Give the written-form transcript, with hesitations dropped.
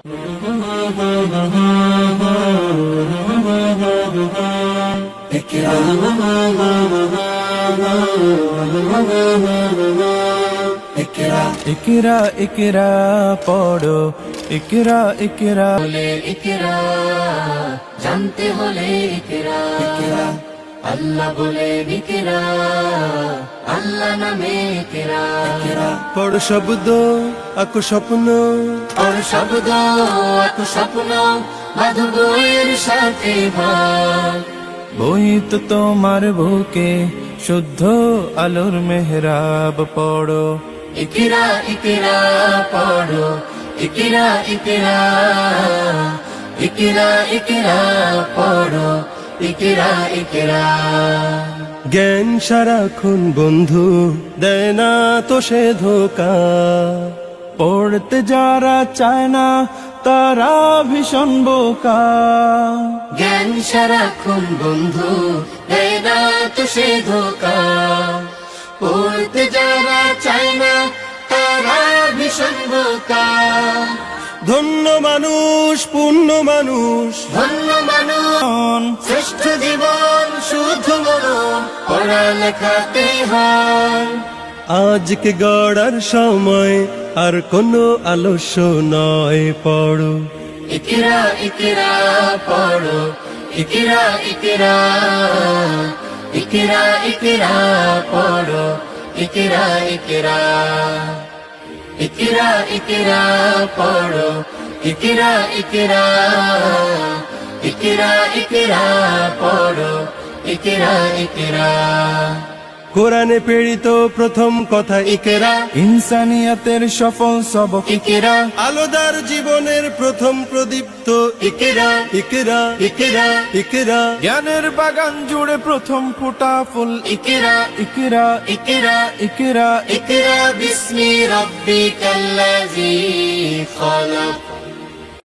ইকরা ইকরা পড়ো, ইকরা ইকরা বলে ইকরা, জানতে হলে ইকরা, আল্লাহ বলে ইকরা, আল্লাহ নামে ইকরা। পড় শব্দ আঁকো স্বপ্ন, পড় শব্দ আঁকো স্বপ্ন, বাঁধো বইয়ের সাথে ভাগ। বই তো তোমার বুকে শুদ্ধ আলোর মেহরাব। পড়ো ইকরা ইকরা পড়ো, ইকরা ইকরা, ইকরা ইকরা পড়ো, ইকরা ইকরা। জ্ঞান সারাক্ষণ বন্ধু দেয় না তো সে ধোকা। পড়তে যারা চায় না তারা ভীষণ বোকা। জ্ঞান সারাক্ষণ বন্ধু দেয় না তো সে ধোকা। পড়তে যারা চায় না তারা ভীষণ বোকা। ধন্য মানুষ পূর্ণ মানুষ, ধন্য মানুষ শ্রেষ্ঠ জীবন শুদ্ধ মনন, পড়ালেখাতে হয়। আজকে গড়ার সময় আর কোনো আলস্য নয়। পড়ো ইকরা ইকরা পড়ো, ইকরা ইকরা, ইকরা ইকরা পড়ো, ইকরা ইকরা, ইকরা ইকরা পড়ো, ইকরা ইকরা, ইকরা ইকরা পড়ো, ইকরা ইকরা। কোরআনে প্রেরিত প্রথম কথা ইকরা, ইনসানিয়াতের সফল সবক ইকরা, আলোদার জীবনের প্রথম প্রদীপ্ত ইকরা ইকরা ইকরা, ইকরা। জ্ঞানের বাগান জুড়ে প্রথম ফোটা ফুল ইকরা ইকরা ইকরা, ইকরা। ইকরা বিস্মি রাব্বিকাল্লাযী খালাক।